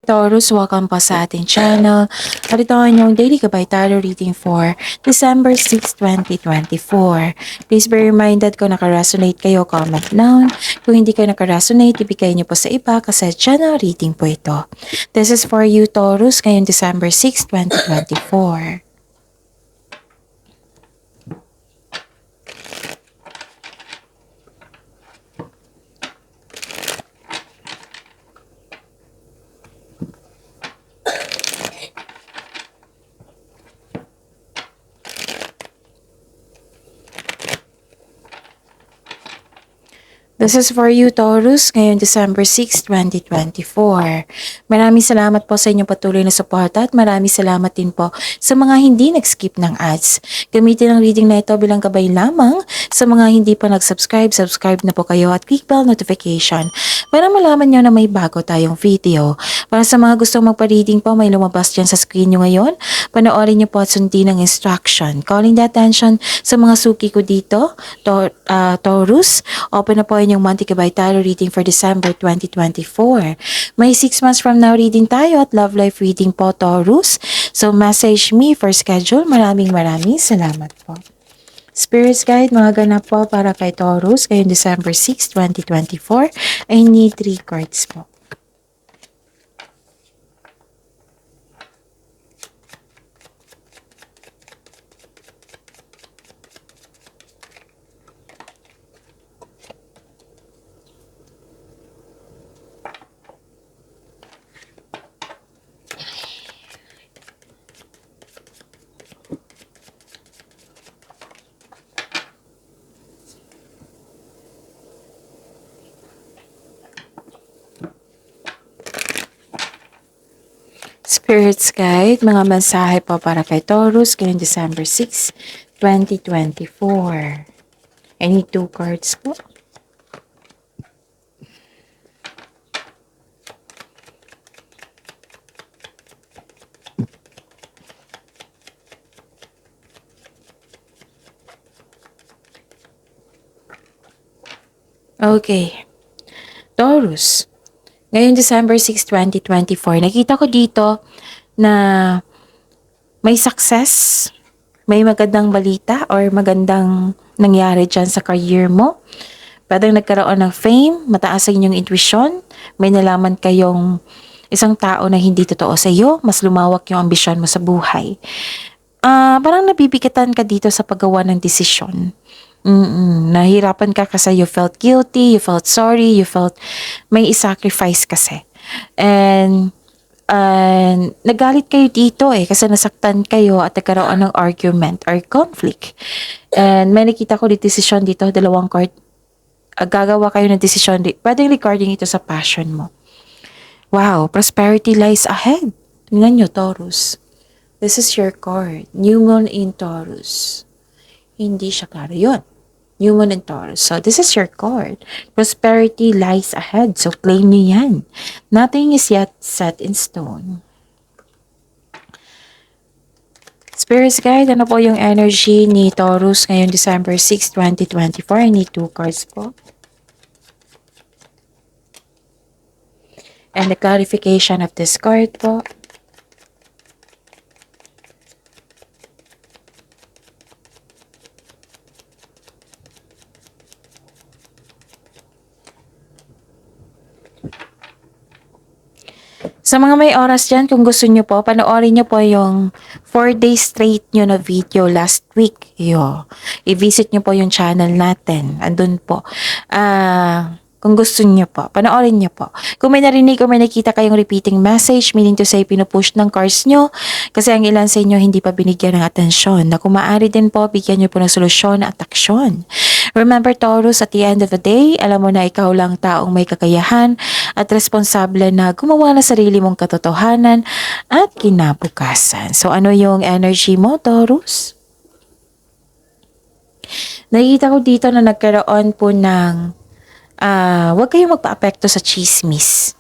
Taurus, welcome po sa ating channel. At ito ang inyong daily gabay tarot reading for December 6, 2024. Please be reminded kung naka-resonate kayo, comment down. Kung hindi kayo naka-resonate, ibigay niyo po sa iba kasi channel reading po ito. This is for you, Taurus, ngayong December 6, 2024. This is for you, Taurus, ngayong December 6, 2024. Maraming salamat po sa inyong patuloy na suporta at maraming salamat din po sa mga hindi nag-skip ng ads. Gamitin ang reading na ito bilang gabay lamang sa mga hindi pa nag-subscribe. Subscribe na po kayo at click bell notification para malaman nyo na may bago tayong video. Para sa mga gustong magpa-reading po, may lumabas dyan sa screen nyo ngayon. Panoorin nyo po at sundin ang instruction. Calling the attention sa mga suki ko dito, Taurus. Open na po yung monthly gabay tarot reading for December 2024. May 6 months from now reading tayo at love life reading po, Taurus. So message me for schedule. Maraming salamat po. Spirits guide, mga ganap po para kay Taurus ngayong December 6, 2024. I need 3 cards po. Spirits guide, mga mensahe po para kay Taurus ngayong December 6, 2024. I need 2 cards po. Okay. Taurus, ngayong December 6, 2024, nakita ko dito na may success, may magandang balita or magandang nangyari dyan sa career mo. Pwedeng nagkaroon ng fame, mataas ang inyong intuition, may nalaman kayong isang tao na hindi totoo sa iyo, mas lumawak yung ambisyon mo sa buhay. Parang nabibigatan ka dito sa paggawa ng desisyon. Nahirapan ka kasi you felt guilty, you felt sorry, you felt may i-sacrifice kasi. And nagalit kayo dito kasi nasaktan kayo at nagkaroon ng argument or conflict. And may nakita ko di desisyon dito, 2 card. Gagawa kayo ng desisyon. Pwedeng recording ito sa passion mo. Wow, prosperity lies ahead. Tingnan nyo, Taurus. This is your card. New Moon in Taurus. Hindi siya klaro yun. New Moon in Taurus. So, this is your card. Prosperity lies ahead. So, claim nyo yan. Nothing is yet set in stone. Spirits guide, ano po yung energy ni Taurus ngayong December 6, 2024? I need 2 cards po. And the clarification of this card po. Sa mga may oras dyan, kung gusto nyo po, panoorin nyo po yung 4 days straight nyo na video last week. I-visit nyo po yung channel natin. Andun po. Kung gusto nyo po, panoorin nyo po. Kung may narinig o may nakita kayong repeating message, meaning to say pinupush ng cards nyo, kasi ang ilan sa inyo hindi pa binigyan ng atensyon, na kung maaari din po, bigyan nyo po ng solusyon at aksyon. Remember, Taurus, at the end of the day, alam mo na ikaw lang taong may kakayahan at responsable na gumawa ng sarili mong katotohanan at kinabukasan. So, ano yung energy mo, Taurus? Nakita ko dito na nagkaroon po ng huwag kayong magpa-apekto sa chismis.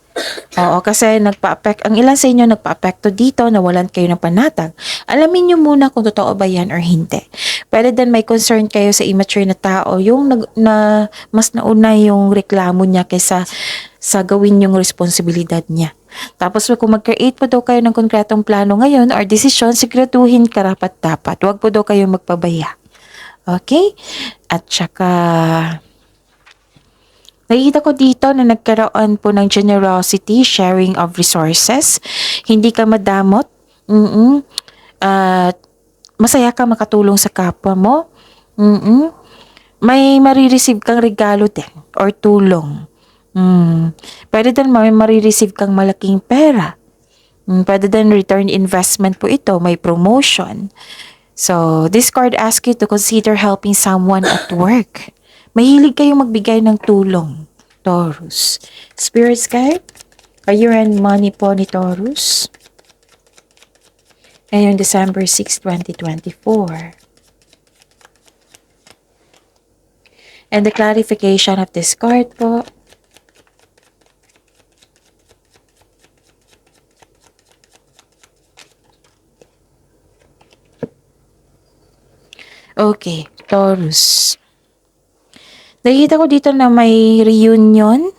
Oo, kasi ang ilan sa inyo nagpa-apekto dito, nawalan kayo ng panatag. Alamin nyo muna kung totoo ba yan or hindi. Pwede din may concern kayo sa immature na tao, yung mas nauna yung reklamo niya kaysa sa gawin yung responsibilidad niya. Tapos kung mag-create po daw kayo ng konkretong plano ngayon or desisyon, siguraduhin karapat-dapat. Huwag po daw kayo magpabaya. Okay? At saka, nakikita ko dito na nagkaroon po ng generosity, sharing of resources. Hindi ka madamot. At masaya ka makatulong sa kapwa mo. May marireceive kang regalo din or tulong. Pwede din may marireceive kang malaking pera. Pwede din return investment po ito. May promotion. So, this card asks you to consider helping someone at work. Mahilig kayong magbigay ng tulong, Taurus. Spirit guide, career and money po ni Taurus. Ngayong December 6, 2024. And the clarification of this card po. Okay, Taurus. Nakikita ko dito na may reunion,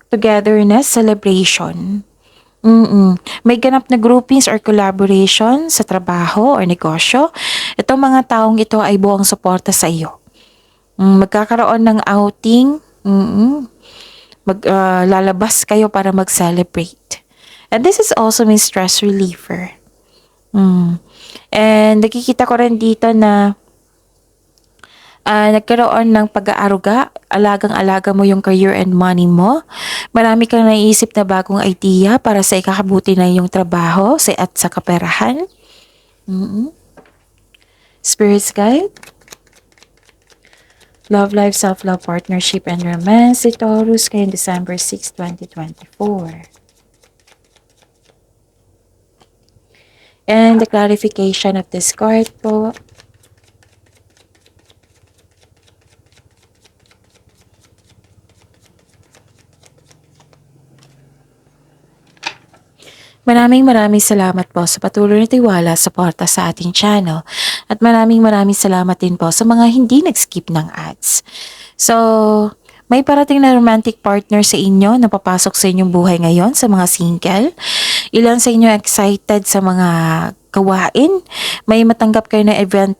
togetherness, celebration. May ganap na groupings or collaboration sa trabaho or negosyo. Itong mga taong ito ay buong suporta sa iyo. Magkakaroon ng outing. Lalabas kayo para mag-celebrate. And this is also means stress reliever. And nakikita ko rin dito na nagkaroon ng pag-aaruga, alagang-alaga mo yung career and money mo. Marami kang naiisip na bagong idea para sa ikakabuti na yung trabaho at sa kaperahan. Spirit's guide. Love life, self-love, partnership, and romance. Si Taurus kayong December 6, 2024. And the clarification of this card po. Maraming salamat po sa patuloy na tiwala, suporta sa ating channel. At maraming salamat din po sa mga hindi nag-skip ng ads. So, may parating na romantic partner sa inyo na papasok sa inyong buhay ngayon sa mga single. Ilan sa inyo excited sa mga gawain? May matanggap kayo na event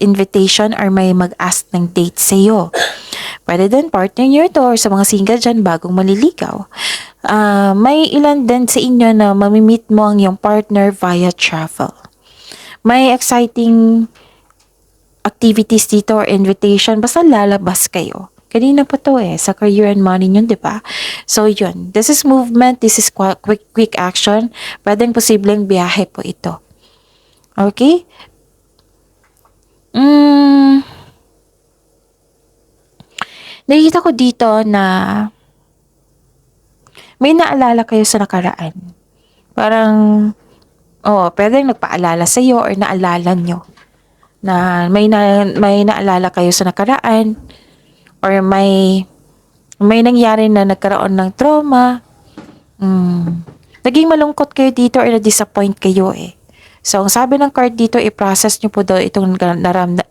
invitation or may mag-ask ng date sa iyo. Pwede din partner nyo ito or sa mga single dyan bagong maliligaw. May ilan din sa inyo na mamimit mo ang iyong partner via travel. May exciting activities dito or invitation, basta lalabas kayo. Kanina pa to sa career and money nyo, di ba? So yun, this is movement, this is quick action. Pwedeng posibleng biyahe po ito. Okay? Nakikita ko dito na may naalala kayo sa nakaraan. Parang, pwedeng nagpaalala sa iyo or naalala nyo na may naalala kayo sa nakaraan or may nangyari na nagkaroon ng trauma. Naging malungkot kayo dito or na-disappoint kayo So, ang sabi ng card dito, i-process nyo po daw itong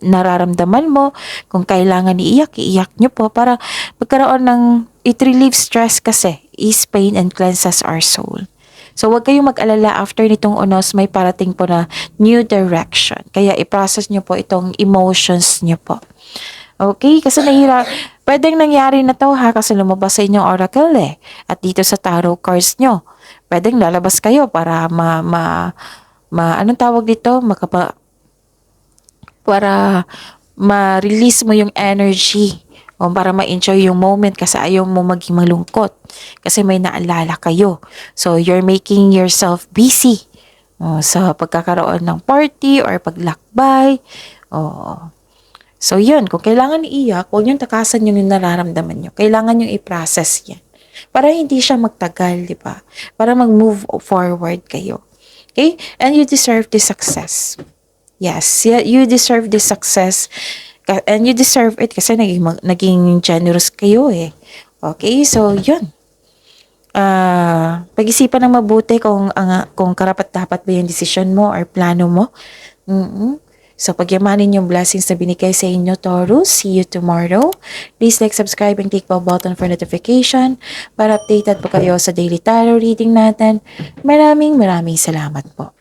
nararamdaman mo. Kung kailangan iiyak nyo po para magkaroon ng, it relieves stress kasi, ease pain and cleanses our soul. So, huwag kayong mag-alala after nitong unos, may parating po na new direction. Kaya i-process nyo po itong emotions nyo po. Okay? Kasi pwedeng nangyari na to kasi lumabas sa inyong oracle At dito sa tarot cards nyo, pwedeng lalabas kayo para anong tawag dito? Para ma-release mo yung energy o para ma-enjoy yung moment kasi ayaw mo maging malungkot kasi may naalala kayo. So, you're making yourself busy sa pagkakaroon ng party or paglakbay. So, yun. Kung kailangan iiyak, huwag niyong takasan yung nararamdaman niyo. Kailangan niyong i-process yan. Para hindi siya magtagal, di ba? Para mag-move forward kayo. Okay? And you deserve this success. Yes, you deserve this success. And you deserve it kasi naging generous kayo Okay? So, yun. Pag-isipan ng mabuti kung karapat-dapat ba yung decision mo or plano mo. So, pagyamanin yung blessings na binigay sa inyo, Taurus. See you tomorrow. Please like, subscribe, and click bell button for notification para updated po kayo sa daily tarot reading natin. Maraming salamat po.